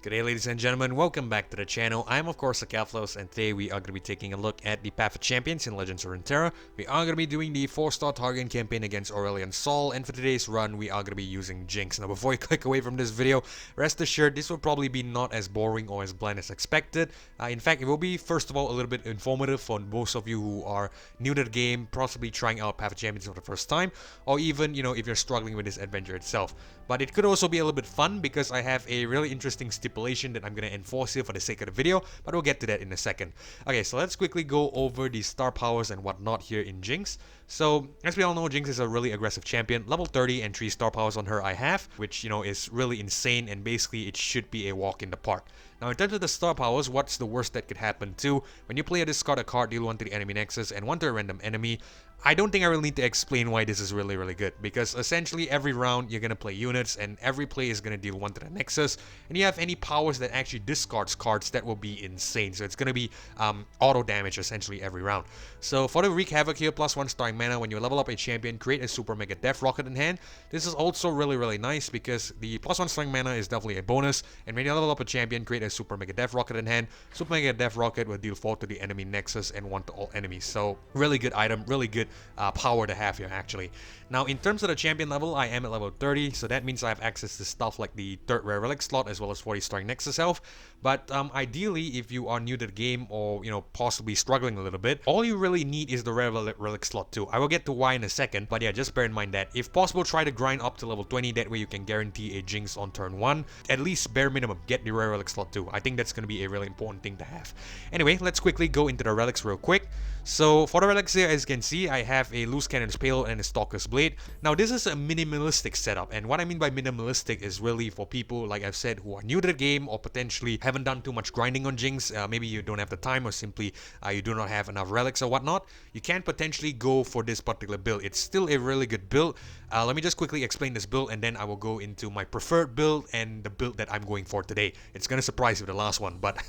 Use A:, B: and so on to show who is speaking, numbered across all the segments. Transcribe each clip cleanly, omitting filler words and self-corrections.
A: Good day, ladies and gentlemen, welcome back to the channel. I'm of course Akaflos, and today we are going to be taking a look at the Path of Champions in Legends of Runeterra. We are going to be doing the 4 Star Targon Campaign against Aurelion Sol, and for today's run we are going to be using Jinx. Now before you click away from this video, rest assured this will probably be not as boring or as bland as expected. In fact, it will be first of all a little bit informative for most of you who are new to the game, possibly trying out Path of Champions for the first time, or even, if you're struggling with this adventure itself. But it could also be a little bit fun because I have a really interesting stipulation that I'm going to enforce here for the sake of the video, but we'll get to that in a second. Okay, so let's quickly go over the star powers and whatnot here in Jinx. So, as we all know, Jinx is a really aggressive champion. Level 30 and 3 star powers on her I have, which, is really insane, and basically it should be a walk in the park. Now, in terms of the star powers, what's the worst that could happen too? When you play or discard a card, deal 1 to the enemy Nexus and 1 to a random enemy. I don't think I really need to explain why this is really good, because essentially every round you're going to play units and every play is going to deal 1 to the Nexus, and you have any powers that actually discards cards, that will be insane. So it's going to be auto damage essentially every round. So for the Wreak Havoc here, +1 starring mana, when you level up a champion, create a Super Mega Death Rocket in hand. This is also really nice because the +1 starring mana is definitely a bonus, and when you level up a champion, create a Super Mega Death Rocket in hand. Super Mega Death Rocket will deal 4 to the enemy Nexus and 1 to all enemies. So really good item, really good power to have here actually. Now in terms of the champion level, I am at level 30, so that means I have access to stuff like the 3rd rare relic slot as well as 40 starring Nexus health. But ideally, if you are new to the game or possibly struggling a little bit, all you really need is the rare relic slot too. I will get to why in a second, but yeah, just bear in mind that if possible, try to grind up to level 20, that way you can guarantee a Jinx on turn 1. At least bare minimum, get the rare relic slot too. I think that's going to be a really important thing to have. Anyway, let's quickly go into the relics real quick. So for the relics here, as you can see, I have a Loose Cannon's Payload and a Stalker's Blade. Now this is a minimalistic setup, and what I mean by minimalistic is really for people, like I've said, who are new to the game or potentially haven't done too much grinding on Jinx. Maybe you don't have the time, or simply you do not have enough relics or whatnot. You can potentially go for this particular build. It's still a really good build. Let me just quickly explain this build, and then I will go into my preferred build and the build that I'm going for today. It's gonna surprise you with the last one, but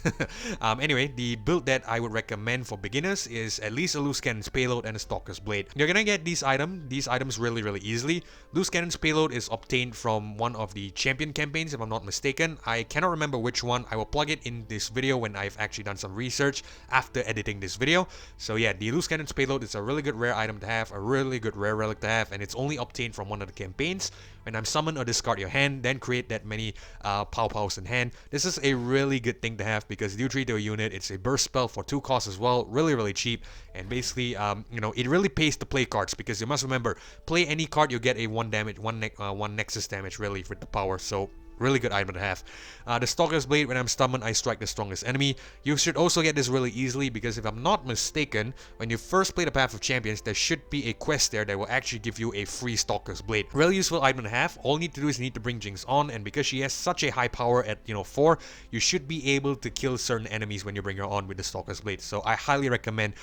A: anyway, the build that I would recommend for beginners is at least a Loose Cannon's Payload and a Stalker's Blade. You're gonna get these items really easily. Loose Cannon's Payload is obtained from one of the champion campaigns, if I'm not mistaken. I cannot remember which one. I will plug it in this video when I've actually done some research after editing this video. So yeah, the Loose Cannon's Payload is a really good rare item to have, a really good rare relic to have, and it's only obtained from one of the campaigns. When I'm summon or discard your hand, then create that many powers in hand. This is a really good thing to have because deal 3 to a unit. It's a burst spell for 2 costs as well, really cheap, and basically it really pays to play cards, because you must remember, play any card, you get a 1 damage, 1 Nexus damage really with the power. So really good item to have. The Stalker's Blade, when I'm summoned, I strike the strongest enemy. You should also get this really easily because if I'm not mistaken, when you first play the Path of Champions, there should be a quest there that will actually give you a free Stalker's Blade. Really useful item to have. All you need to do is you need to bring Jinx on, and because she has such a high power at 4, you should be able to kill certain enemies when you bring her on with the Stalker's Blade. So I highly recommend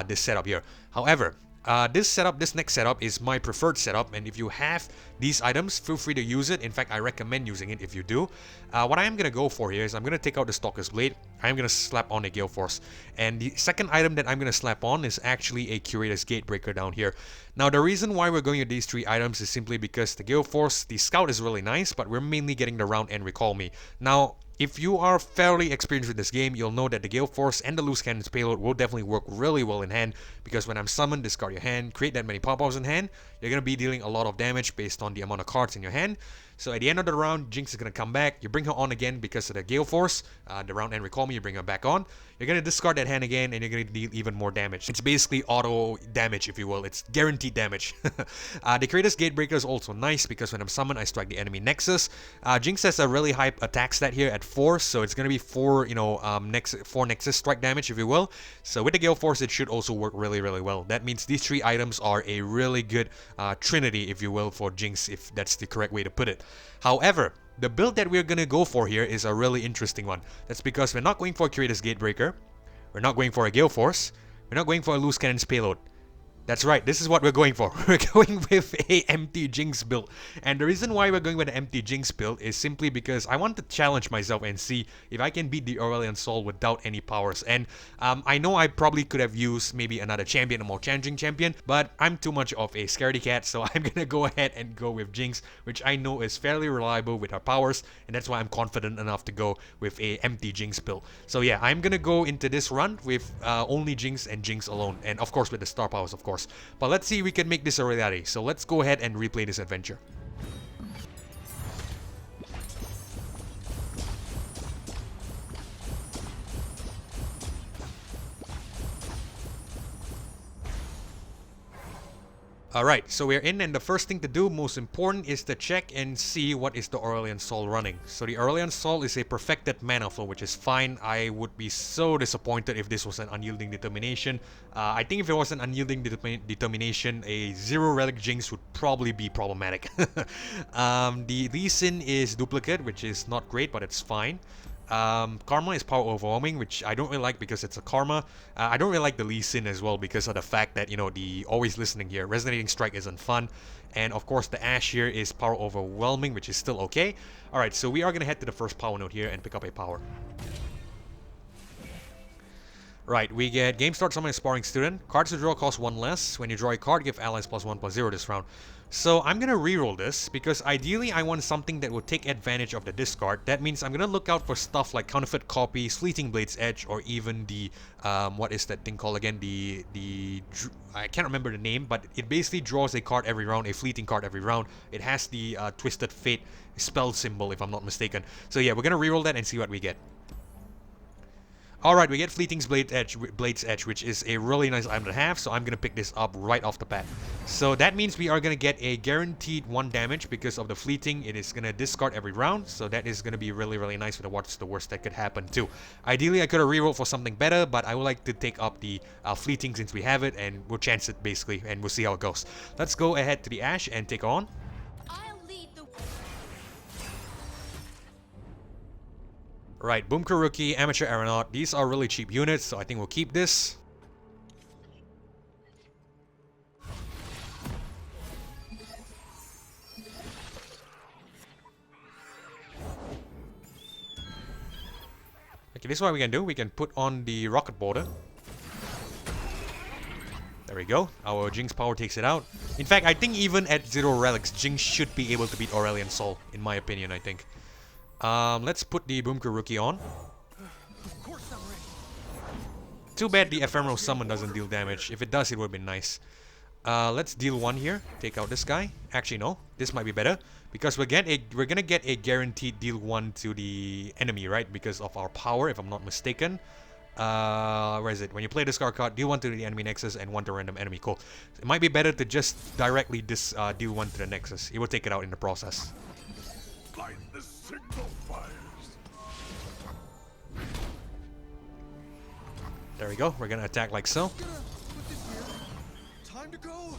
A: this setup here. However, this next setup is my preferred setup, and if you have these items, feel free to use it. In fact, I recommend using it if you do. What I am going to go for here is I'm going to take out the Stalker's Blade. I'm going to slap on a Gale Force, and the second item that I'm going to slap on is actually a Curator's Gatebreaker down here. Now the reason why we're going with these 3 items is simply because the Gale Force, the Scout is really nice, but we're mainly getting the round and Recall Me. Now if you are fairly experienced with this game, you'll know that the Gale Force and the Loose Cannon's Payload will definitely work really well in hand, because when I'm summoned, discard your hand, create that many powers in hand, you're going to be dealing a lot of damage based on the amount of cards in your hand. So at the end of the round, Jinx is going to come back. You bring her on again because of the Gale Force. The round end Recall Me, you bring her back on. You're going to discard that hand again, and you're going to deal even more damage. It's basically auto damage, if you will. It's guaranteed damage. The Curator's Gatebreaker is also nice because when I'm summoned, I strike the enemy Nexus. Jinx has a really high attack stat here at 4, so it's going to be 4 Nexus strike damage, if you will. So with the Gale Force, it should also work really well. That means these 3 items are a really good trinity, if you will, for Jinx, if that's the correct way to put it. However, the build that we're going to go for here is a really interesting one. That's because we're not going for a Curator's Gatebreaker, we're not going for a Gale Force, we're not going for a Loose Cannon's Payload. That's right, this is what we're going for. We're going with a empty Jinx build. And the reason why we're going with an empty Jinx build is simply because I want to challenge myself and see if I can beat the Aurelion Sol without any powers. And I know I probably could have used maybe another champion, a more challenging champion, but I'm too much of a scaredy cat, so I'm gonna go ahead and go with Jinx, which I know is fairly reliable with her powers, and that's why I'm confident enough to go with a empty Jinx build. So yeah, I'm gonna go into this run with only Jinx and Jinx alone, and of course with the star powers, of course. But let's see if we can make this a reality. So let's go ahead and replay this adventure. Alright, so we're in, and the first thing to do, most important, is to check and see what is the Aurelion Sol running. So the Aurelion Sol is a perfected mana flow, which is fine. I would be so disappointed if this was an unyielding determination. I think if it was an unyielding determination, a 0 relic Jinx would probably be problematic. The Lee Sin is duplicate, which is not great, but it's fine. Karma is power overwhelming, which I don't really like because it's a Karma. I don't really like the Lee Sin as well because of the fact that, you know, the always listening here. Resonating Strike isn't fun. And of course the Ashe here is power overwhelming, which is still okay. Alright, so we are going to head to the first power node here and pick up a power. Right, we get Game Start Summon a Sparring Student. Cards to draw cost 1 less. When you draw a card, give allies +1/+0 this round. So I'm gonna reroll this because ideally I want something that will take advantage of the discard. That means I'm gonna look out for stuff like Counterfeit Copies, Fleeting Blade's Edge, or even the what is that thing called again? I can't remember the name, but it basically draws a card every round, a fleeting card every round. It has the Twisted Fate spell symbol, if I'm not mistaken. So yeah, we're gonna reroll that and see what we get. Alright, we get Fleeting's Blade's Edge, which is a really nice item to have, so I'm going to pick this up right off the bat. So that means we are going to get a guaranteed 1 damage because of the Fleeting. It is going to discard every round, so that is going to be really, really nice with what's the worst that could happen too. Ideally, I could have rerolled for something better, but I would like to take up the Fleeting since we have it, and we'll chance it basically, and we'll see how it goes. Let's go ahead to the Ashe and take on. Right, Boomker Rookie, Amateur Aeronaut. These are really cheap units, so I think we'll keep this. Okay, this is what we can do. We can put on the Rocket Border. There we go. Our Jinx power takes it out. In fact, I think even at 0 relics, Jinx should be able to beat Aurelion Sol, in my opinion, I think. Let's put the Boomker Rookie on. Too bad the Ephemeral Summon doesn't deal damage. If it does, it would have been nice. Let's deal 1 here. Take out this guy. Actually, no. This might be better. Because we're gonna get a guaranteed deal 1 to the enemy, right? Because of our power, if I'm not mistaken. Where is it? When you play this card, deal 1 to the enemy Nexus and 1 to random enemy. Cool. It might be better to just directly deal 1 to the Nexus. It will take it out in the process. There we go. We're gonna attack like so. Time to go.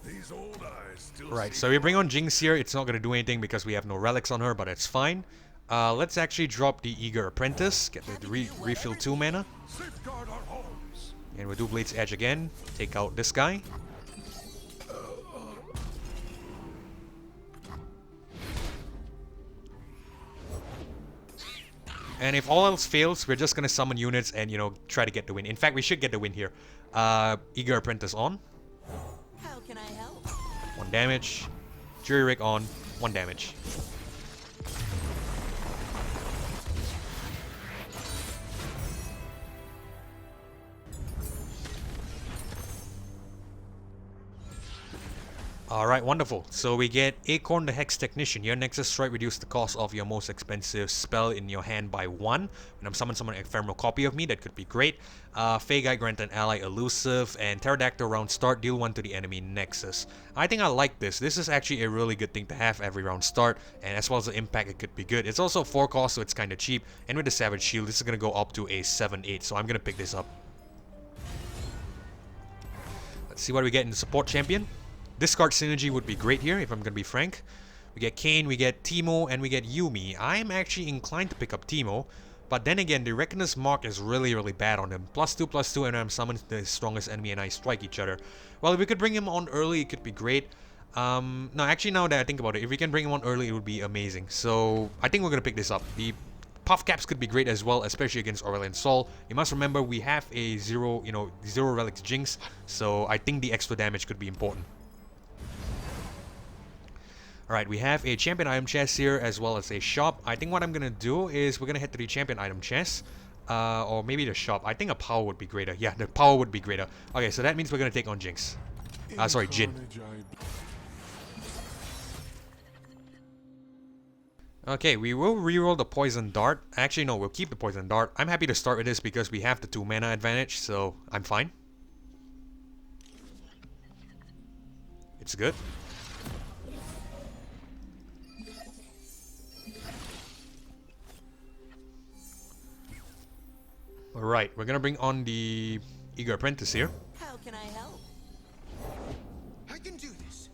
A: These old eyes still right, so we bring on Jinx here. It's not gonna do anything because we have no relics on her, but it's fine. Let's actually drop the Eager Apprentice. Get the refill 2 mana. And we'll do Blade's Edge again. Take out this guy. And if all else fails, we're just gonna summon units and, you know, try to get the win. In fact, we should get the win here. Eager Apprentice on. How can I help? 1 damage. Jury Rig on. 1 damage. Alright, wonderful. So we get Acorn the Hex Technician. Your Nexus Strike reduce the cost of your most expensive spell in your hand by 1. When I'm summoning an ephemeral copy of me, that could be great. Fey Guy grant an ally elusive, and Pterodactyl round start, deal 1 to the enemy Nexus. I think I like this. This is actually a really good thing to have every round start, and as well as the impact, it could be good. It's also 4 cost, so it's kind of cheap. And with the Savage Shield, this is going to go up to a 7/8, so I'm going to pick this up. Let's see what we get in the support champion. Discard Synergy would be great here, if I'm going to be frank. We get Kayn, we get Teemo, and we get Yuumi. I'm actually inclined to pick up Teemo, but then again, the Reckoner's Mark is really, really bad on him. +2/+2, and I'm summoned the strongest enemy and I strike each other. Well, if we could bring him on early, it could be great. No, actually, now that I think about it, if we can bring him on early, it would be amazing. So, I think we're going to pick this up. The Puff Caps could be great as well, especially against Aurelion Sol. You must remember, we have a zero Relics Jinx, so I think the extra damage could be important. Alright, we have a champion item chest here as well as a shop. I think what I'm gonna do is we're gonna head to the champion item chest. Or maybe the shop. I think a power would be greater. Yeah, the power would be greater. Okay, so that means we're gonna take on Jinx. Sorry, Jhin. Okay, we will reroll the poison dart. Actually, no, we'll keep the poison dart. I'm happy to start with this because we have the 2 mana advantage, so I'm fine. It's good. Alright, we're gonna bring on the Eager Apprentice here.
B: How can I help? I can do this.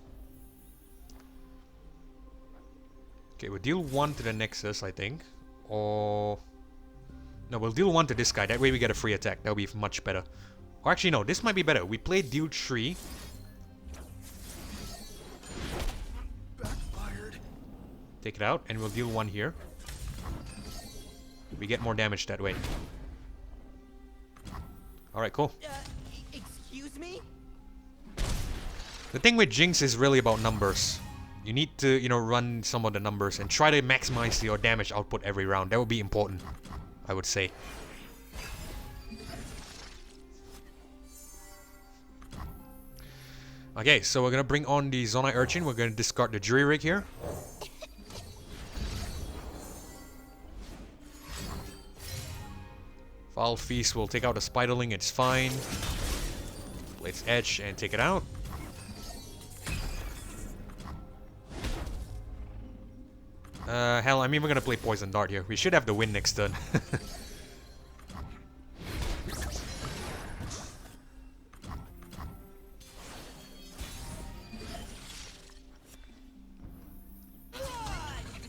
A: Okay, we'll deal 1 to the Nexus, I think. Or... no, we'll deal 1 to this guy. That way we get a free attack. That'll be much better. Or actually, no, this might be better. We play deal 3.
B: Backfired.
A: Take it out, and we'll deal 1 here. We get more damage that way. Alright, cool.
B: Excuse me?
A: The thing with Jinx is really about numbers. You need to, run some of the numbers and try to maximize your damage output every round. That would be important, I would say. Okay, so we're gonna bring on the Zonai Urchin. We're gonna discard the Jury Rig here. Foul Feast will take out the Spiderling, it's fine. Blade's Edge and take it out. Hell, I mean, we're gonna play Poison Dart here. We should have the win next turn.
B: Did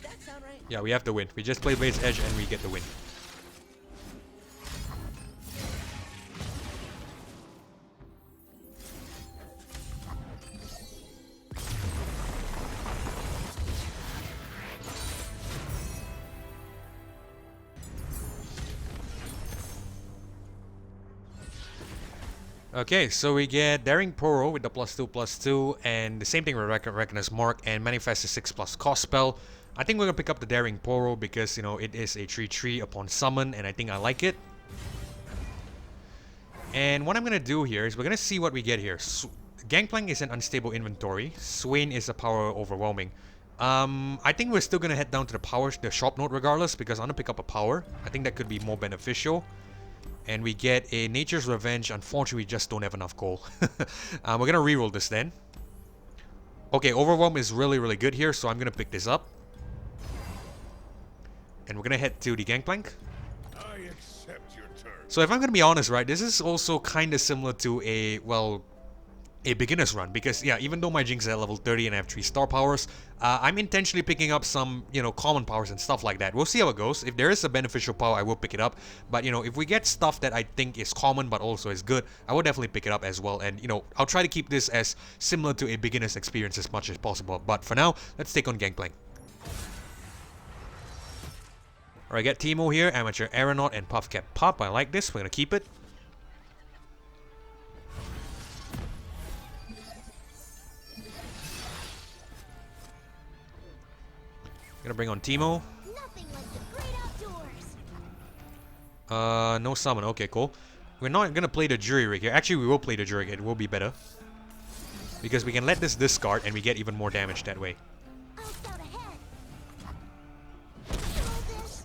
B: that sound right?
A: Yeah, we have the win. We just play Blade's Edge and we get the win. Okay, so we get Daring Poro with the +2/+2, and the same thing with Reckoner's Mark and Manifest a 6+ cost spell. I think we're gonna pick up the Daring Poro because, it is a 3/3 upon summon, and I think I like it. And what I'm gonna do here is we're gonna see what we get here. Gangplank is an unstable inventory. Swain is a power overwhelming. I think we're still gonna head down to the shop note regardless because I'm gonna pick up a power. I think that could be more beneficial. And we get a Nature's Revenge. Unfortunately, we just don't have enough gold. We're going to reroll this then. Okay, Overwhelm is really, really good here, so I'm going to pick this up. And we're going to head to the Gangplank.
C: I accept your terms.
A: So if I'm going to be honest, right, this is also kind of similar to a beginner's run. Because, yeah, even though my Jinx is at level 30 and I have 3 star powers, I'm intentionally picking up some, common powers and stuff like that. We'll see how it goes. If there is a beneficial power, I will pick it up. But, if we get stuff that I think is common but also is good, I will definitely pick it up as well. And, I'll try to keep this as similar to a beginner's experience as much as possible. But for now, let's take on Gangplank. Alright, get Teemo here, Amateur Aeronaut, and Puff Cap Pop. I like this. We're going to keep it. Gonna bring on Teemo.
D: Nothing like the great outdoors.
A: No summon. Okay, cool. We're not gonna play the Jury Rig here. Actually, we will play the Jury Rig. It will be better. Because we can let this discard and we get even more damage that way.
D: I'll scout ahead. Roll this.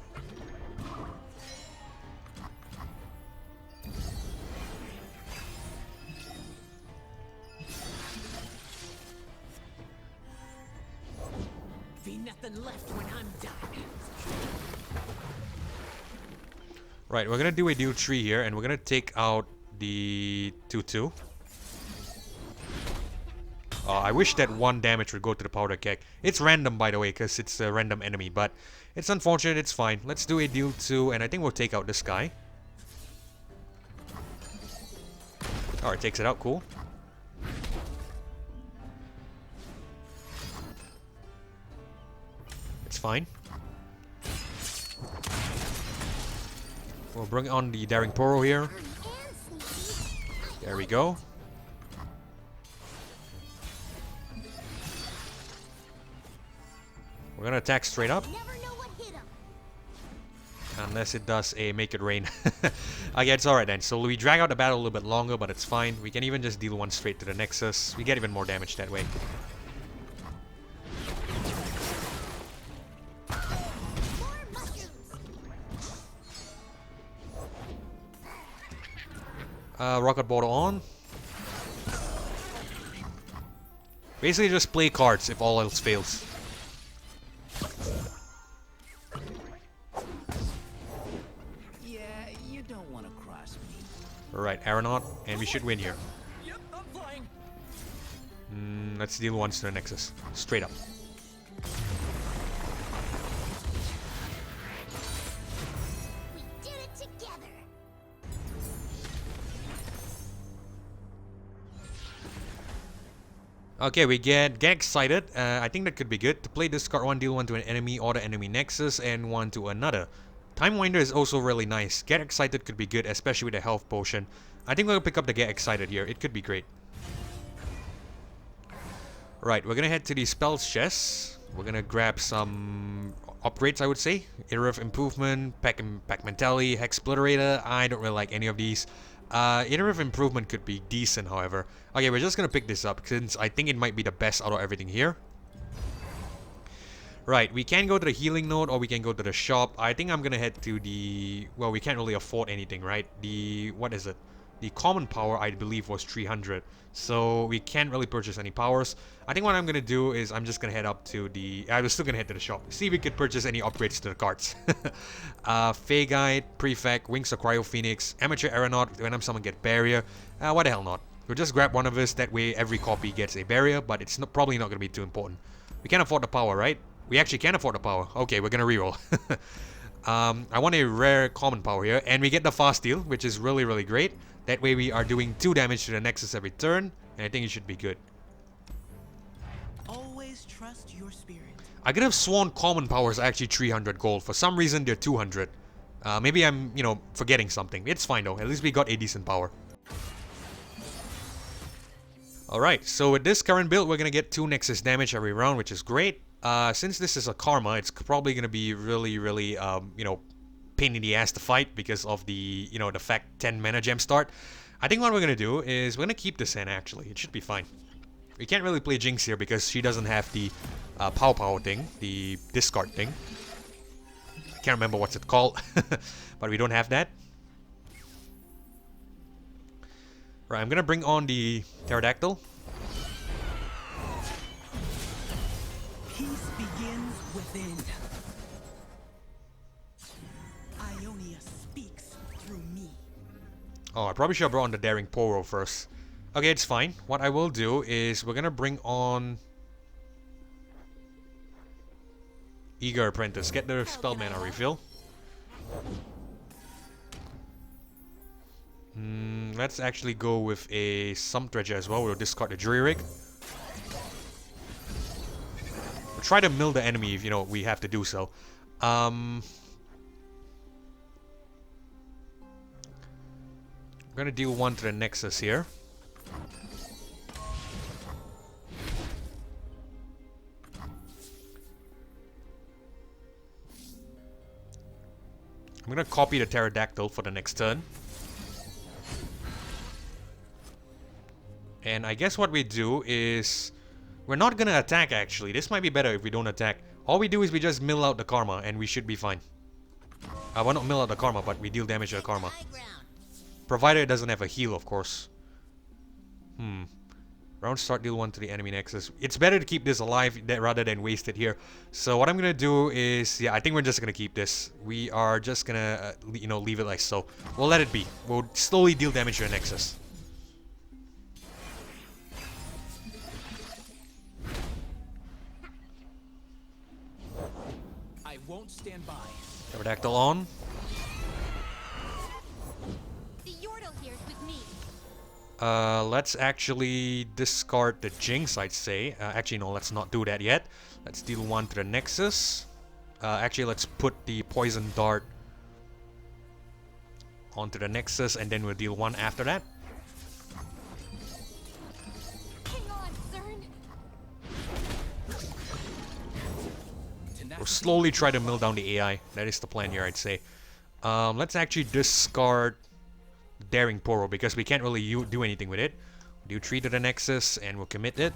B: Be nothing left when I'm done.
A: Right, we're gonna do a deal 3 here, and we're gonna take out the 2/2. I wish that 1 damage would go to the powder keg. It's random, by the way, because it's a random enemy, but it's unfortunate. It's fine. Let's do a deal 2, and I think we'll take out this guy. Alright, takes it out. Cool. It's fine. We'll bring on the Daring Poro here. There we go. We're gonna attack straight up. Unless it does a make it rain. Okay, it's alright then. So we drag out the battle a little bit longer, but it's fine. We can even just deal 1 straight to the Nexus. We get even more damage that way. Rocket Bottle on. Basically just play cards if all else fails.
E: Yeah, you don't want to cross me.
A: Alright, Aeronaut, and we should win here.
E: Yep, I'm flying.
A: Let's deal 1 to the Nexus. Straight up.
D: We did it together.
A: Okay, we get excited. I think that could be good. To play this card 1, deal 1 to an enemy or the enemy Nexus and 1 to another. Time Winder is also really nice. Get excited could be good, especially with a health potion. I think we'll pick up the get excited here. It could be great. Right, we're gonna head to the spells chest. We're gonna grab some upgrades, I would say. Iterative Improvement, Pack Mentality, Hex Splitterator. I don't really like any of these. Iterative Improvement could be decent, however. Okay, we're just gonna pick this up since I think it might be the best out of everything here. Right, we can go to the healing node or we can go to the shop. I think I'm gonna head to the... Well, we can't really afford anything, right? What is it? The common power, I believe, was 300. So we can't really purchase any powers. I think what I'm gonna do is I'm just gonna head up to the... I was still gonna head to the shop. See if we could purchase any upgrades to the cards. Fey Guide, Prefect, Wings of Cryo Phoenix, Amateur Aeronaut, Venom Summon get Barrier. Why the hell not? We'll just grab one of us, that way every copy gets a barrier, but it's probably not gonna be too important. We can't afford the power, right? We actually can afford the power. Okay, we're gonna reroll. I want a rare common power here, and we get the fast deal, which is really, really great. That way we are doing 2 damage to the Nexus every turn, and I think it should be good.
E: Always trust your spirit.
A: I could have sworn common powers are actually 300 gold. For some reason, they're 200. Maybe I'm, forgetting something. It's fine though. At least we got a decent power. Alright, so with this current build, we're gonna get 2 Nexus damage every round, which is great. Since this is a Karma, it's probably gonna be really, really, pain in the ass to fight because of the, the fact 10 mana gem start. I think what we're gonna do is we're gonna keep this in, actually. It should be fine. We can't really play Jinx here because she doesn't have the power thing, the discard thing. I can't remember what's it called, but we don't have that. Right, I'm gonna bring on the Pterodactyl.
E: Peace begins within. Ionia speaks through me.
A: Oh, I probably should have brought on the Daring Poro first. Okay, it's fine. What I will do is we're gonna bring on Eager Apprentice. Get the spell mana refill. Let's actually go with a Sump Dredger as well. We'll discard the Jury Rig. We'll try to mill the enemy if, we have to do so. I'm gonna deal 1 to the Nexus here. I'm gonna copy the Pterodactyl for the next turn. And I guess what we do is... We're not gonna attack, actually. This might be better if we don't attack. All we do is we just mill out the Karma, and we should be fine. Well, not mill out the Karma, but we deal damage to the Karma. Provided it doesn't have a heal, of course. Round start, deal 1 to the enemy Nexus. It's better to keep this alive rather than waste it here. So what I'm gonna do is... Yeah, I think we're just gonna keep this. We are just gonna, leave it like so. We'll let it be. We'll slowly deal damage to the Nexus.
E: Stand by.
A: Pterodactyl on.
D: The Yordle here's with me.
A: Let's actually discard the Jinx, I'd say. Actually, no, let's not do that yet. Let's deal 1 to the Nexus. Actually, let's put the Poison Dart onto the Nexus, and then we'll deal 1 after that.
D: Hang on, Cern.
A: We'll slowly try to mill down the AI. That is the plan here, I'd say. Let's actually discard Daring Poro because we can't really do anything with it. Do 3 to the Nexus and we'll commit it.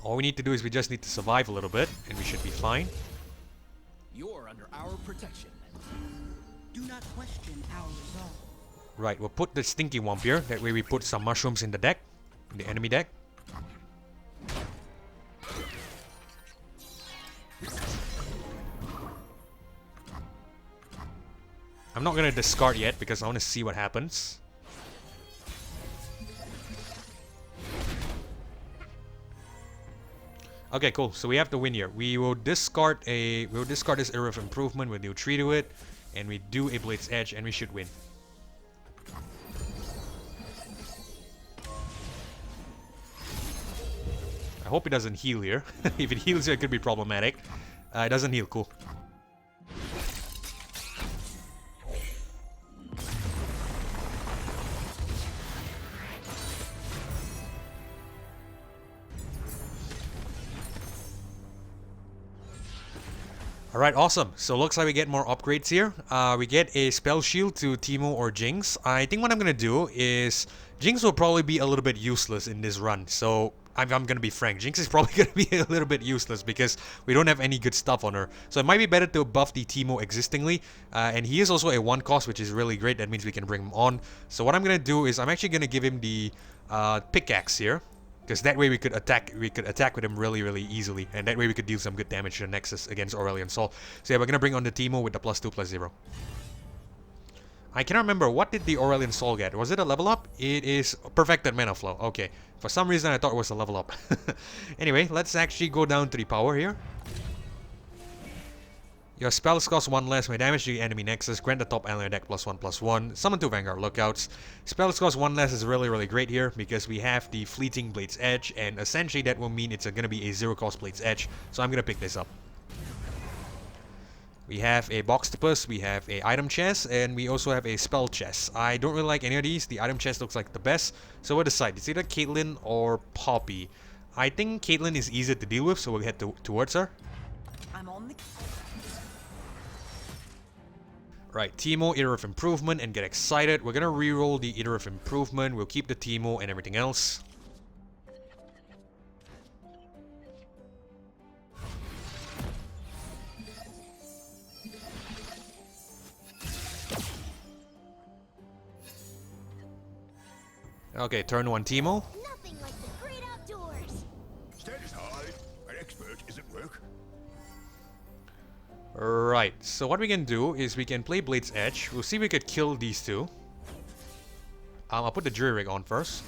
A: All we need to do is we just need to survive a little bit and we should be fine.
E: You're under our protection.
F: Do not question our resolve.
A: Right, we'll put the Stinky Womp here. That way we put some mushrooms in the deck. In the enemy deck. I'm not gonna discard yet because I want to see what happens. Okay, cool. So we have to win here. We will discard this Era of Improvement. We'll do 3 to it, and we do a Blade's Edge, and we should win. I hope it doesn't heal here. If it heals here, it could be problematic. It doesn't heal. Cool. Alright, awesome. So looks like we get more upgrades here. We get a Spell Shield to Teemo or Jinx. I think what I'm gonna do is Jinx will probably be a little bit useless in this run. So I'm gonna be frank. Jinx is probably gonna be a little bit useless because we don't have any good stuff on her. So it might be better to buff the Teemo existingly. And he is also a 1 cost, which is really great. That means we can bring him on. So what I'm gonna do is I'm actually gonna give him the pickaxe here. Because that way we could attack with him really easily. And that way we could deal some good damage to the Nexus against Aurelion Sol. So yeah, we're gonna bring on the Teemo with the +2/+0. I cannot remember, what did the Aurelion Sol get? Was it a level up? It is Perfected Mana Flow. Okay. For some reason I thought it was a level up. Anyway, let's actually go down to the power here. Your spells cost 1 less, may damage the enemy Nexus, grant the top ally deck +1/+1, summon 2 Vanguard Lookouts. Spells cost 1 less is really great here because we have the Fleeting Blade's Edge, and essentially that will mean it's going to be a 0 cost Blade's Edge, so I'm going to pick this up. We have a Boxtopus, we have a item chest, and we also have a spell chest. I don't really like any of these. The item chest looks like the best, so we'll decide. It's either Caitlyn or Poppy. I think Caitlyn is easier to deal with, so we'll head towards her.
F: I'm on the...
A: Right, Teemo, Era of Improvement, and get excited. We're gonna reroll the Era of Improvement. We'll keep the Teemo and everything else. Okay, turn 1 Teemo.
D: Nothing like the great outdoors.
C: Stand aside. An expert is at work.
A: Right, so what we can do is we can play Blade's Edge. We'll see if we could kill these two. I'll put the Jury Rig on first.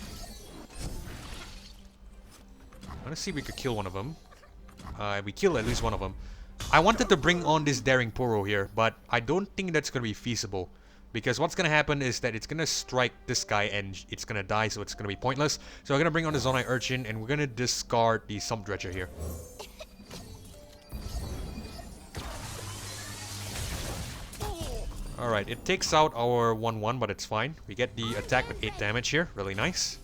A: I want to see if we could kill one of them. We kill at least one of them. I wanted to bring on this Daring Poro here, but I don't think that's going to be feasible. Because what's going to happen is that it's going to strike this guy and it's going to die, so it's going to be pointless. So we're going to bring on the Zonai Urchin and we're going to discard the Sump Dredger here. Alright, it takes out our 1/1, but it's fine. We get the attack with 8 damage here. Really nice.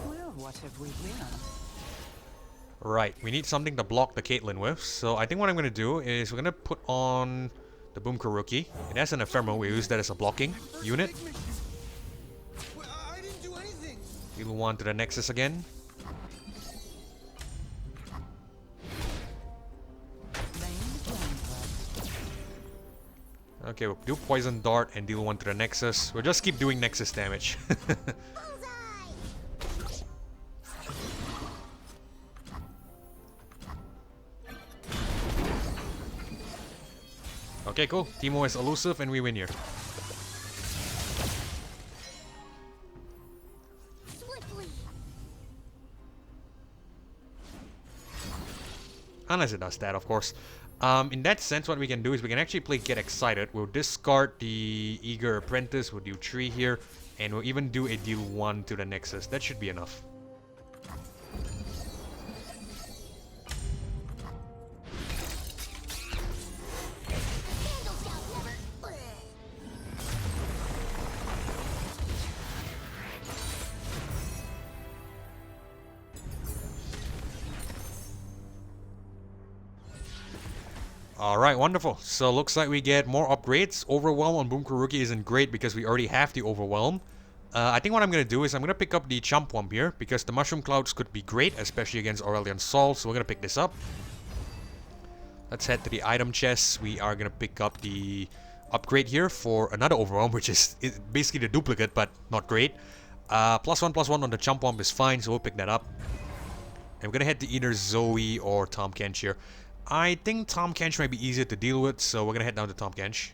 F: Well, what have we here?
A: Right, we need something to block the Caitlyn with. So I think what I'm going to do is we're going to put on the Boom Kuruki. It has an Ephemeral. We use that as a blocking unit.
B: Well, I didn't do anything.
A: Deal 1 to the Nexus again. Okay, we'll do Poison Dart and deal 1 to the Nexus. We'll just keep doing Nexus damage. Okay, cool. Teemo is elusive and we win here.
D: Swiftly.
A: Unless it does that, of course. In that sense, what we can do is we can actually play Get Excited. We'll discard the Eager Apprentice. We'll do 3 here. And we'll even do a deal 1 to the Nexus. That should be enough. Alright, wonderful. So looks like we get more upgrades. Overwhelm on Boom Kuruki isn't great because we already have the Overwhelm. I think what I'm going to do is I'm going to pick up the Chump Wump here because the Mushroom Clouds could be great, especially against Aurelion Sol. So we're going to pick this up. Let's head to the item chest. We are going to pick up the upgrade here for another Overwhelm, which is basically the duplicate, but not great. +1/+1 on the Chump Wump is fine, so we'll pick that up. And we're going to head to either Zoe or Tahm Kench here. I think Tahm Kench might be easier to deal with, so we're going to head down to Tahm Kench.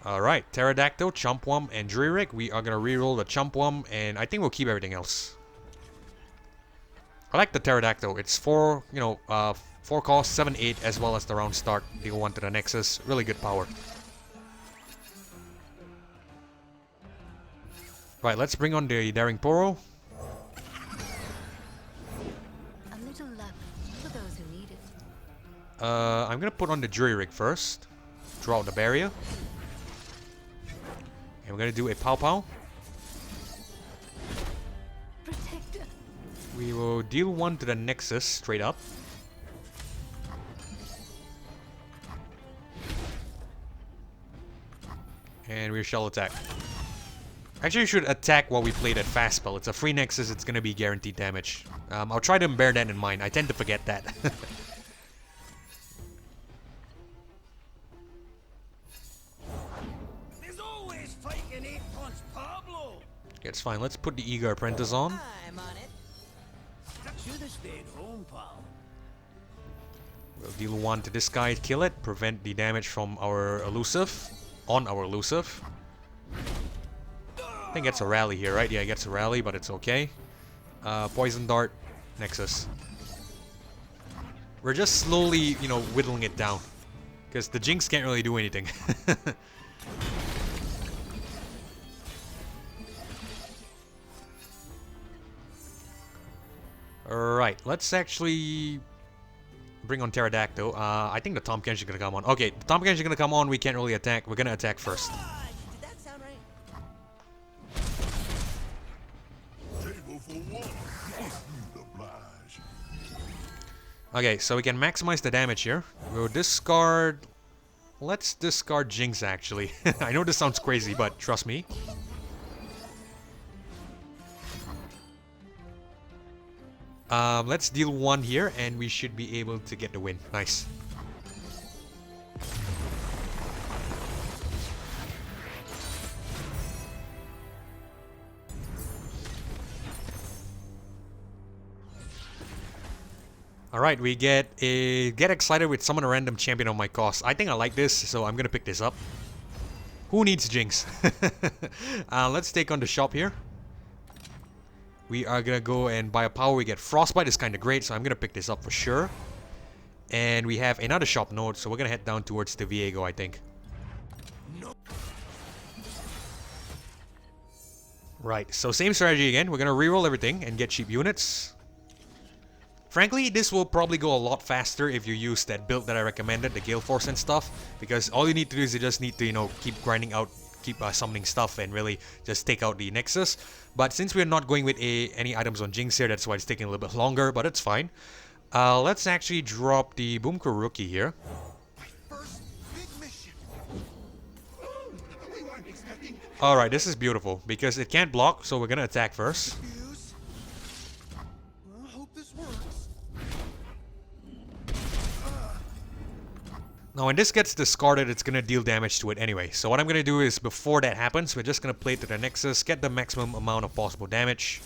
A: Alright, Pterodactyl, Chumpwum, and Druidic. We are going to reroll the Chumpwum, and I think we'll keep everything else. I like the Pterodactyl. It's 4 cost, 7/8, as well as the round start. Deal 1 to the Nexus. Really good power. Right, let's bring on the Daring Poro.
D: A little luck for those who need it.
A: I'm going to put on the Druidic first. Draw out the barrier. And we're going to do a Pow Pow.
D: Protector.
A: We will deal 1 to the Nexus straight up. And we shall attack. Actually, we should attack while we play that fast spell. It's a free Nexus, it's going to be guaranteed damage. I'll try to bear that in mind. I tend to forget that.
E: There's always taking 8 Pablo.
A: It's fine. Let's put the Eager Apprentice on.
F: I'm on it.
E: Should have stayed home, pal.
A: We'll deal 1 to this guy, kill it, prevent the damage from our elusive. On our elusive. I think it's a rally here, right? Yeah, it gets a rally, but it's okay. Poison Dart, Nexus. We're just slowly, whittling it down. Because the Jinx can't really do anything. Alright, let's actually bring on Pterodactyl. I think the Tahm Kench is going to come on. Okay, the Tahm Kench is going to come on. We can't really attack. We're going to attack first.
F: Did that sound right?
C: Table for one. Oblige.
A: Okay, so we can maximize the damage here. We'll discard... Let's discard Jinx, actually. I know this sounds crazy, but trust me. Let's deal 1 here, and we should be able to get the win. Nice. Alright, we get excited with summon a random champion on my cost. I think I like this, so I'm gonna pick this up. Who needs Jinx? Let's take on the shop here. We are gonna go and buy a power. We get Frostbite, is kind of great, so I'm gonna pick this up for sure. And we have another shop node, so we're gonna head down towards the Viego, I think. Right, so same strategy again. We're gonna reroll everything and get cheap units. Frankly, this will probably go a lot faster if you use that build that I recommended, the Gale Force and stuff. Because all you need to do is you just need to, keep grinding out, keep summoning stuff and really just take out the Nexus. But since we're not going with any items on Jinx here, that's why it's taking a little bit longer, but it's fine. Let's actually drop the Boom Kuruki here.
B: My first big mission. We weren't expecting
A: Alright, this is beautiful because it can't block, so we're gonna attack first.
B: news. I hope this works.
A: Now when this gets discarded, it's gonna deal damage to it anyway. So what I'm gonna do is, before that happens, we're just gonna play it to the Nexus, get the maximum amount of possible damage.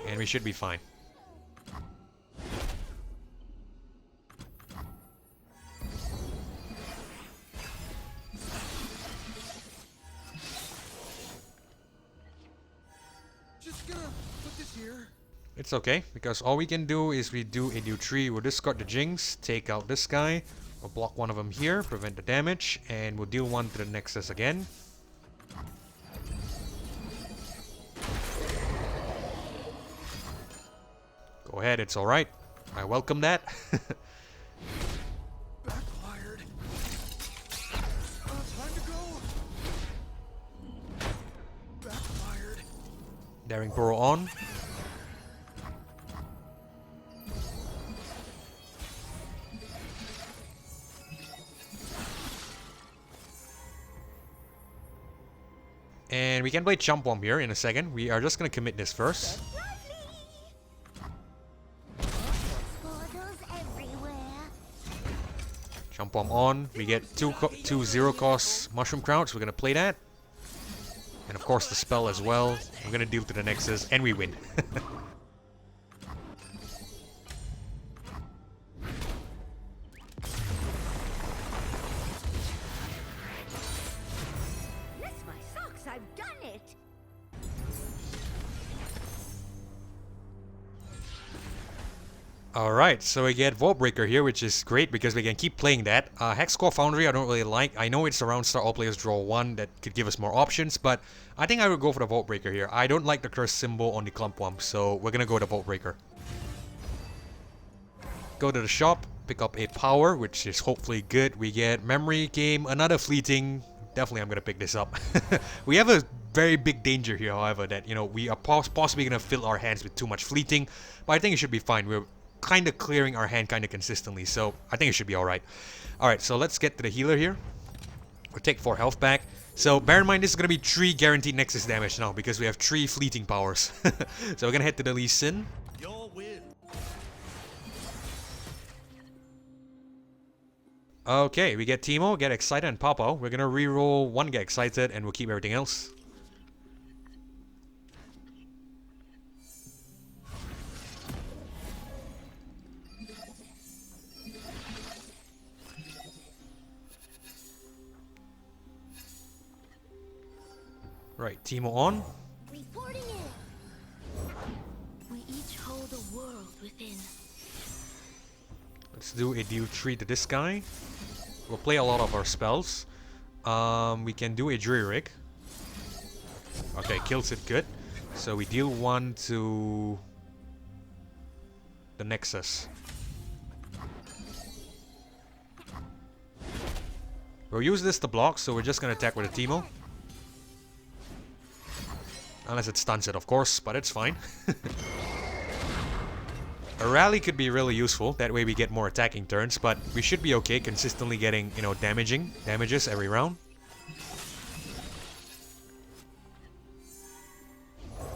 A: And we should be fine.
B: here?
A: It's okay, because all we can do is we do a new tree. We'll discard the Jinx, take out this guy. We'll block one of them here, prevent the damage, and we'll deal one to the Nexus again. Go ahead, it's alright. I welcome that.
B: Backfired. Time to go. Backfired.
A: Daring Burrow on. And we can play Chump Bomb here in a second. We are just going to commit this first. Chump Bomb on. We get two 0-cost Mushroom Crowds. We're going to play that. And of course the spell as well. We're going to deal to the Nexus and we win.
D: I've done it!
A: Alright, so we get Vault Breaker here, which is great because we can keep playing that. Hexcore Foundry I don't really like. I know it's around Star, all players draw 1, that could give us more options, but I think I would go for the Vault Breaker here. I don't like the curse symbol on the Clump Wump, so we're gonna go with the Vault Breaker. Go to the shop, pick up a power, which is hopefully good. We get Memory Game, another Fleeting. Definitely I'm gonna pick this up. We have a very big danger here, however, that, you know, we are possibly gonna fill our hands with too much Fleeting, but I think it should be fine. We're kind of clearing our hand kind of consistently, so I think it should be alright. Alright, so let's get to the healer here. We'll take 4 health back. So bear in mind this is going to be 3 guaranteed Nexus damage now because we have 3 fleeting powers. So we're going to head to the Lee Sin.
C: Your win.
A: Okay, we get Teemo, get excited, and Papa. We're going to reroll 1 get excited and we'll keep everything else. Right, Teemo on.
D: Reporting in. We each hold a world within.
A: Let's do a deal 3 to this guy. We'll play a lot of our spells. We can do a Jury Rig. Okay, kills it, good. So we deal 1 to the Nexus. We'll use this to block, so we're just gonna attack with a Teemo. Unless it stuns it, of course, but it's fine. A rally could be really useful, that way we get more attacking turns, but we should be okay consistently getting, you know, damages every round.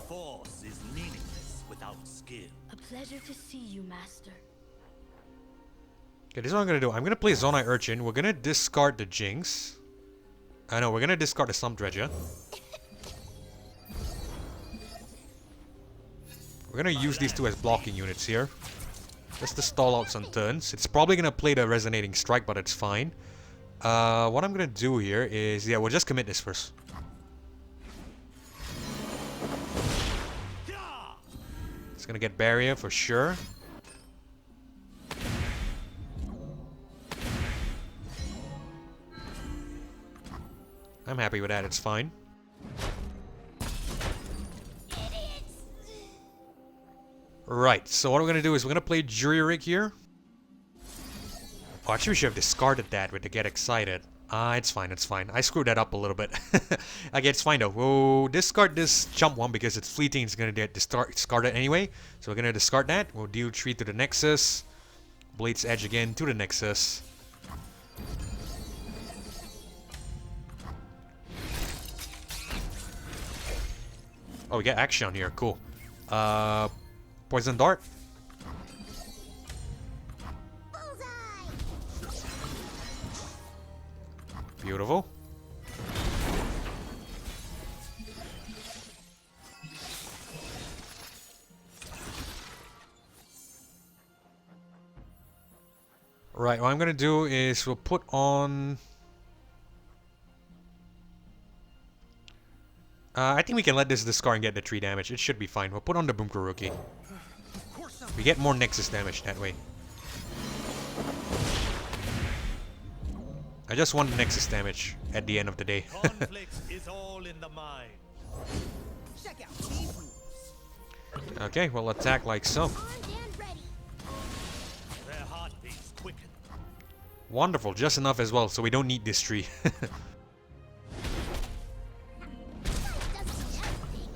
C: Force is meaningless without skill.
D: A pleasure to see you, Master.
A: Okay, this is what I'm gonna do. I'm gonna play Zonai Urchin. We're gonna discard the Jinx. I know, we're gonna discard the Slump Dredger. We're gonna use these 2 as blocking units here. Just to stall out some turns. It's probably gonna play the Resonating Strike, but it's fine. What I'm gonna do here is... yeah, we'll just commit this first. It's gonna get Barrier for sure. I'm happy with that, it's fine. Right, so what we're gonna do is we're gonna play Jury Rig here. Oh, actually we should have discarded that with the Get Excited. It's fine, it's fine. I screwed that up a little bit. Okay, it's fine though. We'll discard this Jump one because it's fleeting, it's gonna get discarded anyway. So we're gonna discard that. We'll deal 3 to the Nexus. Blade's Edge again to the Nexus. Oh, we get action on here, cool. Poison Dart. Beautiful. Right, what I'm gonna do is we'll put on... I think we can let this discard and get the 3 damage. It should be fine. We'll put on the Boom Kuroki. We get more Nexus damage that way. I just want Nexus damage at the end of the day.
C: Conflict is all in the mind.
F: Check out these moves.
A: Okay, we'll attack like so.
D: Armed and ready.
C: Their heartbeats quicken.
A: Wonderful, just enough as well, so we don't need this tree.
D: Doesn't everything.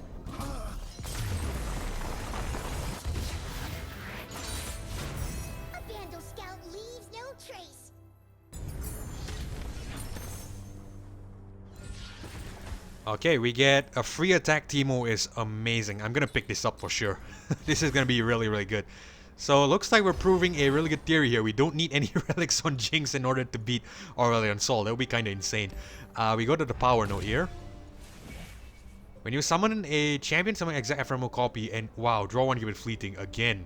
D: A Vandal Scout leaves no trace.
A: Okay, we get a free attack. Teemo is amazing. I'm gonna pick this up for sure. This is gonna be really, really good. So it looks like we're proving a really good theory here. We don't need any relics on Jinx in order to beat Aurelion Sol. That would be kind of insane. We go to the power node here. When you summon a champion, summon exact ephemeral copy, and wow, draw 1, give it fleeting again.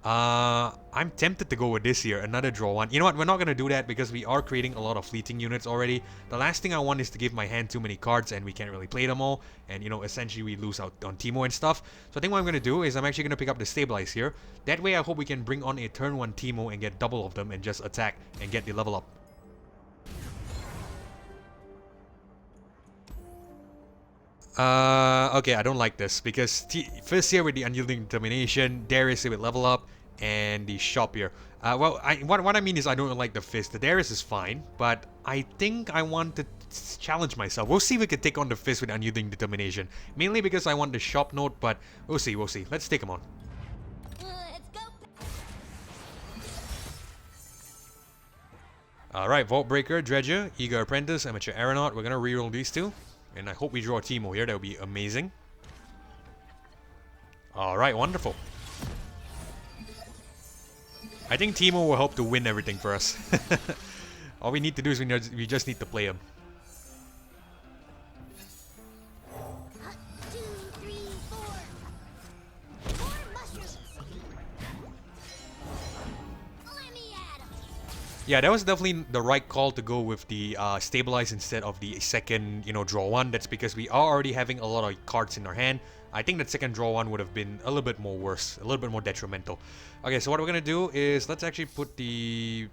A: I'm tempted to go with this here, another draw 1. You know what, we're not going to do that because we are creating a lot of fleeting units already. The last thing I want is to give my hand too many cards and we can't really play them all. And, you know, essentially we lose out on Teemo and stuff. So I think what I'm going to do is I'm actually going to pick up the Stabilize here. That way I hope we can bring on a turn 1 Teemo and get double of them and just attack and get the level up. Okay, I don't like this because Fizz here with the Unyielding Determination, Darius here with level up, and the shop here. Well, what I mean is I don't like the Fizz. The Darius is fine, but I think I want to challenge myself. We'll see if we can take on the Fizz with Unyielding Determination. Mainly because I want the shop node, but we'll see, we'll see. Let's take him on.
D: Let's go.
A: Alright, Vault Breaker, Dredger, Eager Apprentice, Amateur Aeronaut. We're gonna reroll these two. And I hope we draw a Teemo here. That would be amazing. Alright, wonderful. I think Teemo will help to win everything for us. All we need to do is we just need to play him.
D: 2, 3, 4. 4 mushrooms. Let me at 'em.
A: Yeah, that was definitely the right call to go with the Stabilize instead of the second, you know, draw 1. That's because we are already having a lot of cards in our hand. I think that second draw 1 would have been a little bit more worse, a little bit more detrimental. Okay, so what we're gonna do is let's actually put the...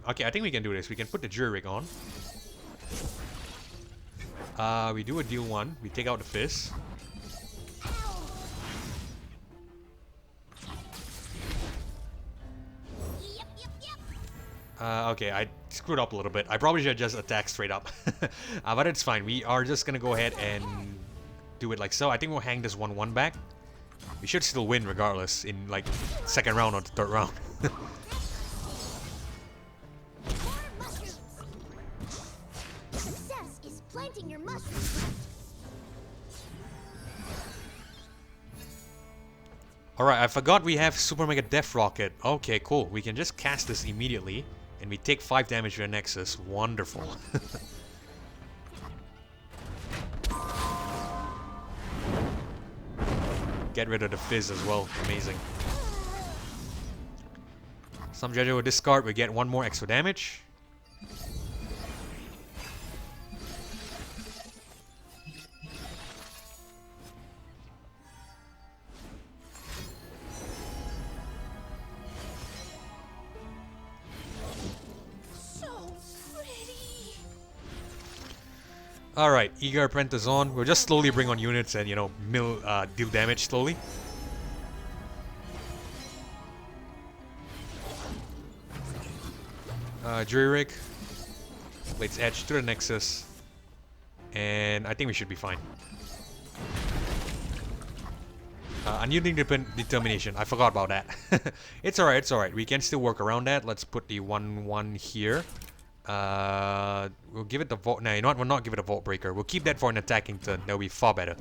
A: Okay, I think we can do this. We can put the Jury Rig on. We do a deal 1. We take out the Fizz. Okay, I screwed up a little bit. I probably should have just attacked straight up. But it's fine. We are just gonna go ahead and do it like so. I think we'll hang this 1-1 back. We should still win regardless in like second round or the third round.
D: Success is planting your mushrooms.
A: Alright, I forgot we have Super Mega Death Rocket. Okay, cool. We can just cast this immediately. And we take 5 damage to the Nexus. Wonderful. Get rid of the Fizz as well. Amazing. Some Dredger will discard. We get 1 more extra damage. Alright, Eager Apprentice on. We'll just slowly bring on units and, you know, deal damage slowly. Jury Rig. Blades Edge to the Nexus. And I think we should be fine. Unyielding Determination. I forgot about that. It's alright, it's alright. We can still work around that. Let's put the 1-1 here. We'll give it the Vault. No, you know what? We'll not give it a Vault Breaker. We'll keep that for an attacking turn. That'll be far better.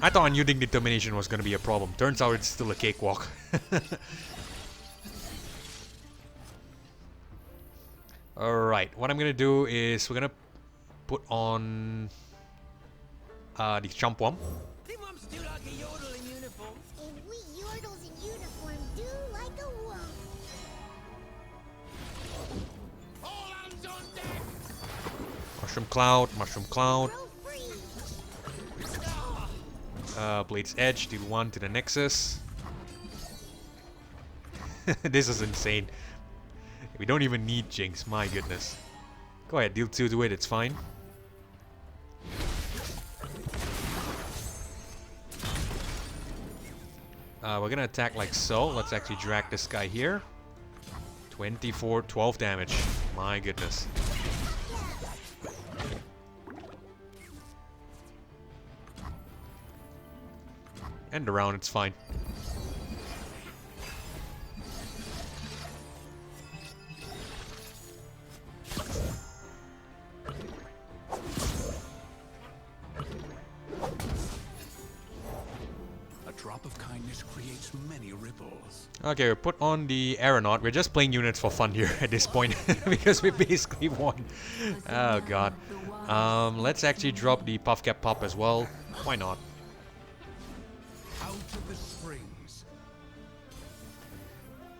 A: I thought Unyielding Determination was going to be a problem. Turns out it's still a cakewalk. Alright, what I'm going to do is we're going to put on the Champwam.
F: They mums do like a yodel in uniform.
D: And we yordles in uniform do like a wolf.
A: Mushroom Cloud, Mushroom Cloud.
D: Grow free.
A: Blade's Edge, deal 1 to the Nexus. This is insane. We don't even need Jinx, my goodness. Go ahead, deal 2 to it, it's fine. We're gonna attack like so. Let's actually drag this guy here. 24, 12 damage. My goodness. End the round, it's fine.
E: A drop of kindness creates many ripples.
A: Okay, we put on the aeronaut. We're just playing units for fun here at this point because we basically won. Oh god. Let's actually drop the puff cap pop as well. Why not?
E: Out of the springs.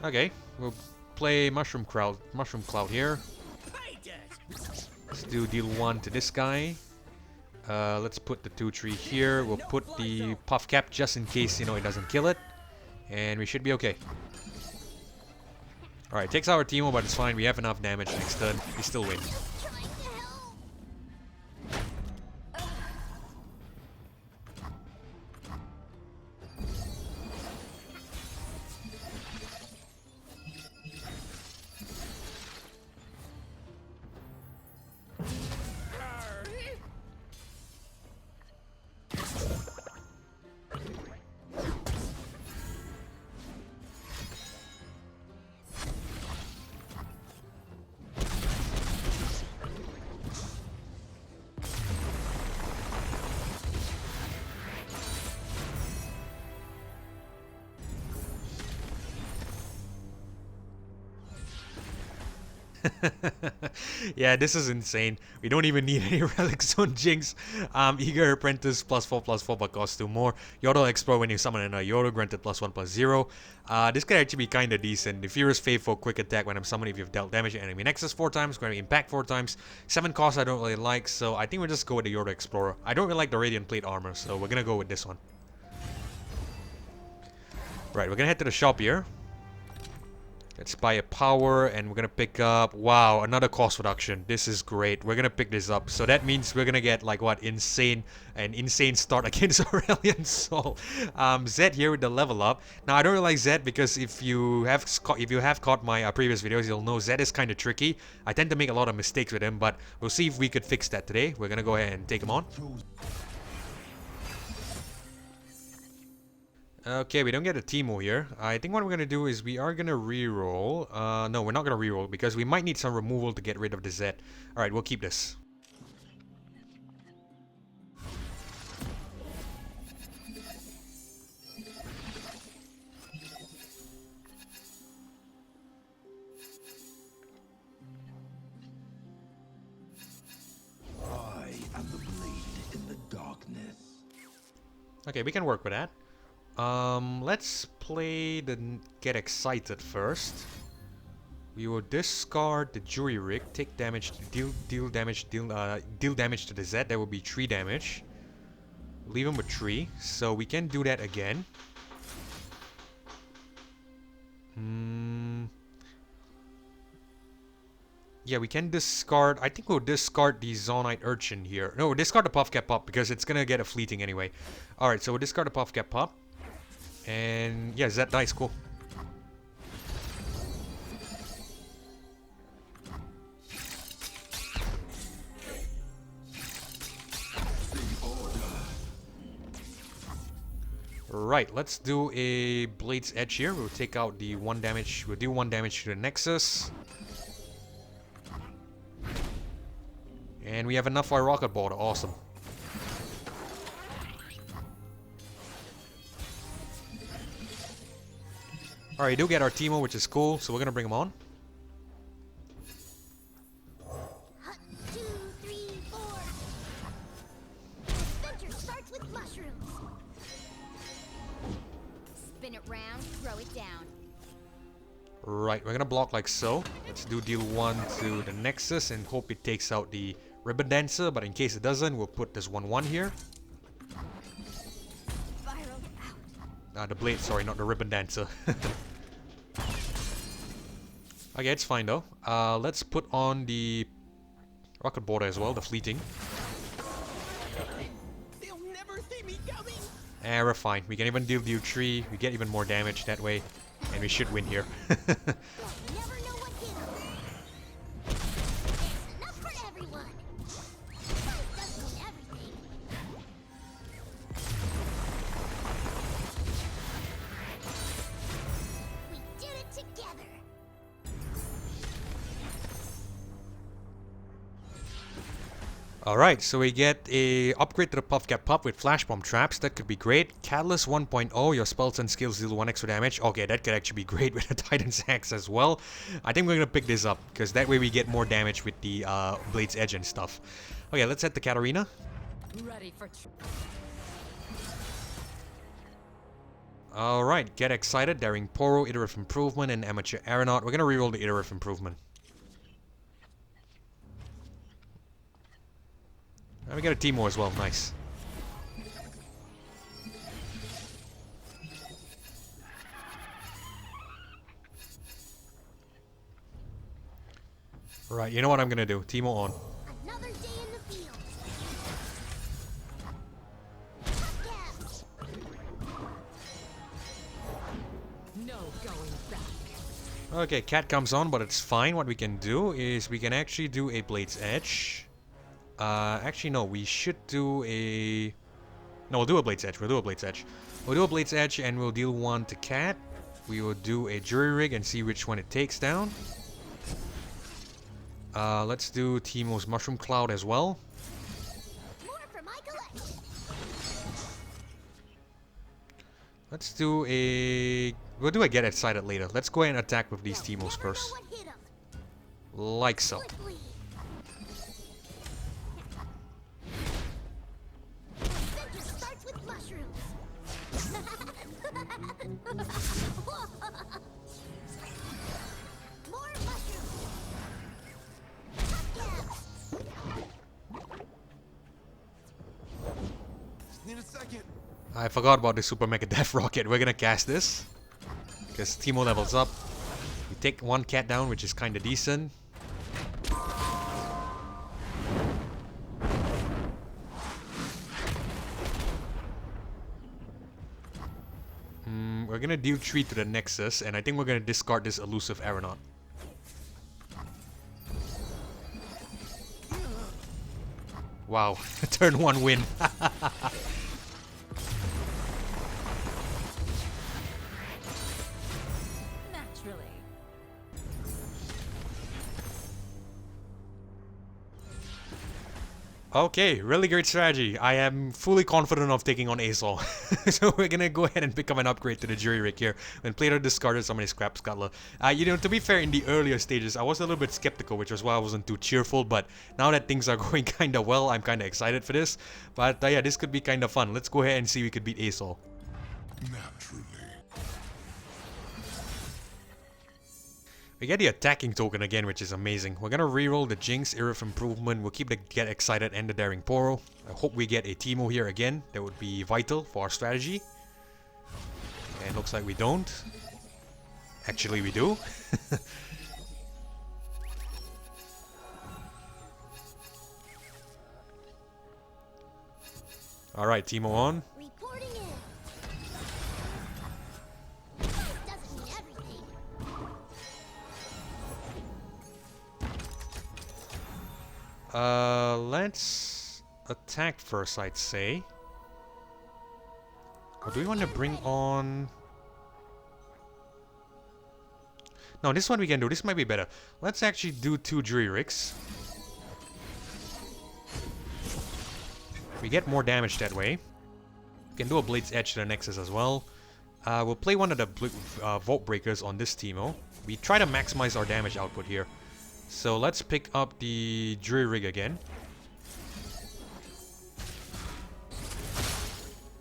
A: Okay, we'll play Mushroom Cloud here. Let's do deal 1 to this guy. Let's put the 2-3 here. We'll put the puff cap just in case, you know, it doesn't kill it. And we should be okay. Alright, takes our Teemo, but it's fine. We have enough damage next turn. We still win.
D: Trying to help.
A: Yeah, this is insane. We don't even need any relics on Jinx. Eager Apprentice +4/+4 but costs 2 more. Yordle Explorer when you summon another Yordle granted +1/+0. This could actually be kinda decent. The Furious Faithful quick attack when I'm summoning if you've dealt damage to enemy Nexus 4 times, granting impact 4 times. 7 costs I don't really like, so I think we'll just go with the Yordle Explorer. I don't really like the Radiant Plate armor, so we're gonna go with this one. Right, we're gonna head to the shop here. Let's buy a power, and we're gonna pick up, wow, another cost reduction. This is great. We're gonna pick this up. So that means we're gonna get like what, an insane start against Aurelion Sol. Zed here with the level up. Now I don't really like Zed because if you have caught my previous videos, you'll know Zed is kind of tricky. I tend to make a lot of mistakes with him, but we'll see if we could fix that today. We're gonna go ahead and take him on. Okay, we don't get a Teemo here. I think what we're gonna do is we are gonna reroll. No, we're not gonna reroll because we might need some removal to get rid of the Zed. Alright, we'll keep this.
E: I am the blade in the darkness.
A: Okay, we can work with that. Let's play the Get Excited first. We will discard the Jury Rig, take damage, deal damage to the Zed. That will be 3 damage. Leave him with 3, so we can do that again. Yeah, we can discard. I think we'll discard the Zonite Urchin here. No, we'll discard the Puff Cap Pop because it's gonna get a fleeting anyway. Alright, so we'll discard the Puff Cap Pop. And yeah, Zed dice, cool. Right, let's do a Blade's Edge here. We'll take out the 1 damage. We'll do 1 damage to the Nexus. And we have enough for a Rocket Ball. Awesome. Alright, we do get our Teemo, which is cool, so we're gonna bring him on.
D: 1, 2, 3, 4. Adventure starts with mushrooms. Spin it round, throw it down.
A: Right, we're gonna block like so. Let's do deal 1 to the Nexus and hope it takes out the Ribbon Dancer, but in case it doesn't, we'll put this 1/1 here. The blade, sorry, not the Ribbon Dancer. Okay, it's fine though. Let's put on the Rocket Border as well, the fleeting.
F: They'll never see me coming.
A: We're fine. We can even deal 3, we get even more damage that way, and we should win here.
D: Never know what hit 'em. There's enough for everyone. Fizz doesn't mean everything. We did it together.
A: Alright, so we get a upgrade to the Puff Cap Puff with Flash Bomb Traps. That could be great. Catalyst 1.0, your spells and skills deal 1 extra damage. Okay, that could actually be great with the Titan's Axe as well. I think we're gonna pick this up, because that way we get more damage with the Blade's Edge and stuff. Okay, let's head to Katarina.
G: Ready for
A: Alright, get excited. Daring Poro, Iterative Improvement, and Amateur Aeronaut. We're gonna reroll the Iterative Improvement. And we get a Teemo as well, nice. Right, you know what I'm gonna do? Teemo on.
D: Another day in the field. Top caps.
G: no going back.
A: Okay, Cat comes on, but it's fine. What we can do is we can actually do a Blade's Edge. Actually, no, we should do a... No, we'll do a Blade's Edge. We'll do a Blade's Edge. We'll do a Blade's Edge and we'll deal 1 to Cat. We will do a Jury Rig and see which one it takes down. Let's do Teemo's Mushroom Cloud as well.
D: More for my collection.
A: Let's do a... We'll do a Get Excited later. Let's go ahead and attack with these
D: They'll
A: Teemos
D: never
A: first.
D: know what hit 'em.
A: Like so.
D: Split bleed. Adventure starts with mushrooms. More mushrooms. Top caps.
B: Just need a second.
A: I forgot about the Super Mega Death Rocket. We're gonna cast this. Because Teemo levels up. We take 1 Cat down, which is kinda decent. We're gonna deal 3 to the Nexus, and I think we're gonna discard this elusive Aeronaut. Wow, turn 1 win.
G: Naturally.
A: Okay, really great strategy. I am fully confident of taking on A.Sol. So we're gonna go ahead and pick up an upgrade to the Jury Rig here. When Plato discarded somebody's Scrap Scuttler. You know, to be fair, in the earlier stages, I was a little bit skeptical, which was why I wasn't too cheerful. But now that things are going kinda well, I'm kinda excited for this. But yeah, this could be kinda fun. Let's go ahead and see if we could beat A.Sol.
B: Naturally.
A: We get the attacking token again, which is amazing. We're gonna reroll the Jinx, Irif Improvement. We'll keep the Get Excited and the Daring Poro. I hope we get a Teemo here again. That would be vital for our strategy. And looks like we don't. Actually, we do. Alright, Teemo on.
D: Reporting in. Fizz doesn't mean everything.
A: Let's attack first, I'd say. Or do we want to bring on... No, this one we can do. This might be better. Let's actually do 2 Jury Rigs. We get more damage that way. We can do a Blade's Edge to the Nexus as well. We'll play one of the Vault Breakers on this Teemo. We try to maximize our damage output here. So let's pick up the Jury Rig again.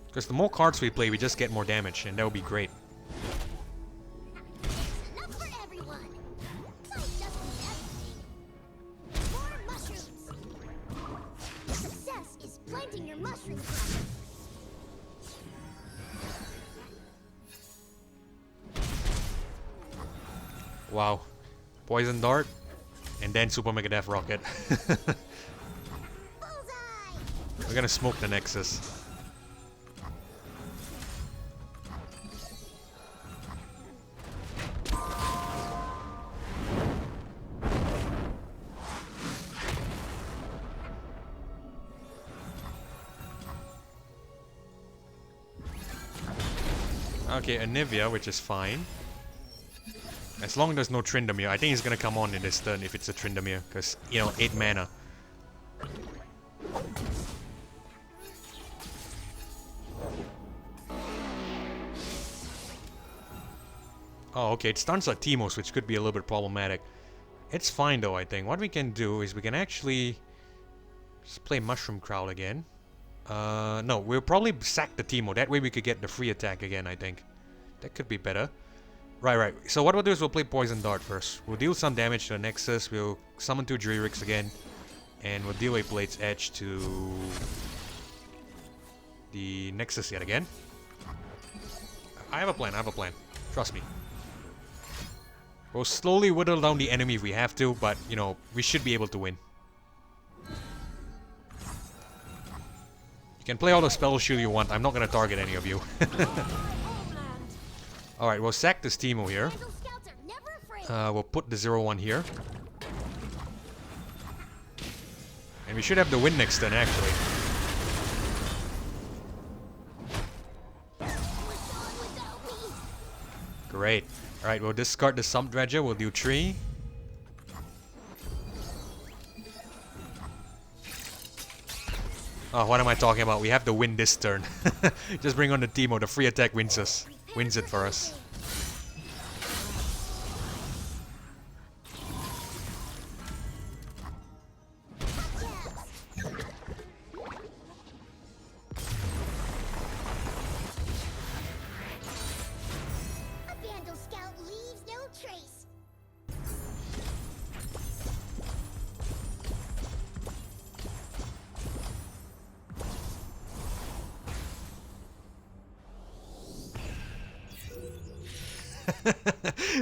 A: Because the more cards we play, we just get more damage, and that would be great.
D: There's enough for everyone. Fizz doesn't mean everything. More mushrooms.
A: Wow. Poison Dart. And then Super Mega Death Rocket.
D: Bullseye!
A: We're gonna smoke the Nexus. Okay, Anivia, which is fine. As long as there's no Tryndamere. I think he's gonna come on in this turn if it's a Tryndamere. Because, you know, 8 mana. Oh, okay, it starts at Teemos, which could be a little bit problematic. It's fine though, I think. What we can do is we can actually just play Mushroom Crowd again. No, we'll probably sack the Teemo. That way we could get the free attack again, I think. That could be better. Right. So what we'll do is we'll play Poison Dart first. We'll deal some damage to the Nexus. We'll summon 2 Relics again. And we'll deal a Blade's Edge to the Nexus yet again. I have a plan. Trust me. We'll slowly whittle down the enemy if we have to, but, you know, we should be able to win. You can play all the spell shield you want. I'm not going to target any of you. Alright, we'll sack this Teemo here.
D: Vandal scouts are never afraid.
A: We'll put the 0-1 here. And we should have the win next turn, actually. Great. Alright, we'll discard the Sump Dredger. We'll do 3. Oh, what am I talking about? We have to win this turn. Just bring on the Teemo. The free attack wins us. Wins it for us.
D: A Vandal scout leaves no trace.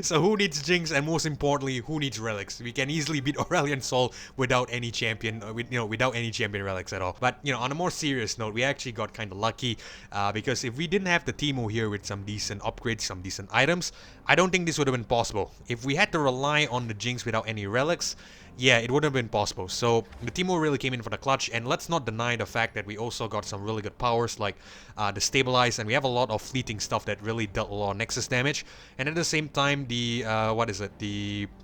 A: So who needs Jinx, and most importantly, who needs Relics? We can easily beat Aurelion Sol without any champion, without any champion Relics at all. But, you know, on a more serious note, we actually got kind of lucky because if we didn't have the Teemo here with some decent upgrades, some decent items, I don't think this would have been possible. If we had to rely on the Jinx without any Relics, yeah, it would have been possible. So the Teemo really came in for the clutch, and let's not deny the fact that we also got some really good powers like the Stabilize, and we have a lot of fleeting stuff that really dealt a lot of Nexus damage. And at the same time, the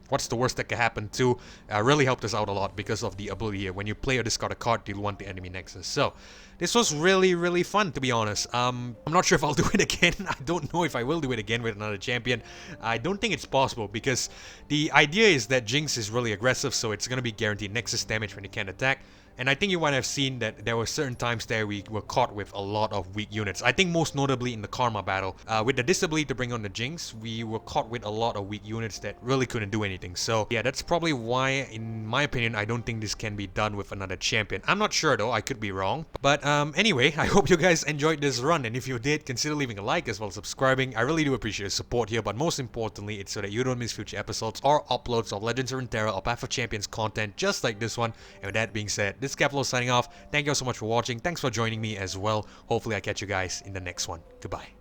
A: what's the worst that can happen too really helped us out a lot because of the ability here. When you play or discard a card, deal 1 to enemy Nexus. So this was really fun, to be honest. I'm not sure if I'll do it again. I don't know if I will do it again with another champion. I don't think it's possible because the idea is that Jinx is really aggressive, so it's going to be guaranteed Nexus damage when you can't attack. And I think you might have seen that there were certain times there we were caught with a lot of weak units. I think most notably in the Karma battle. With the disability to bring on the Jinx, we were caught with a lot of weak units that really couldn't do anything. So yeah, that's probably why, in my opinion, I don't think this can be done with another champion. I'm not sure though, I could be wrong. But anyway, I hope you guys enjoyed this run. And if you did, consider leaving a like as well as subscribing. I really do appreciate your support here. But most importantly, it's so that you don't miss future episodes or uploads of Legends of Runeterra or Path of Champions content just like this one. And with that being said, this is Caplo signing off. Thank you all so much for watching. Thanks for joining me as well. Hopefully I catch you guys in the next one. Goodbye.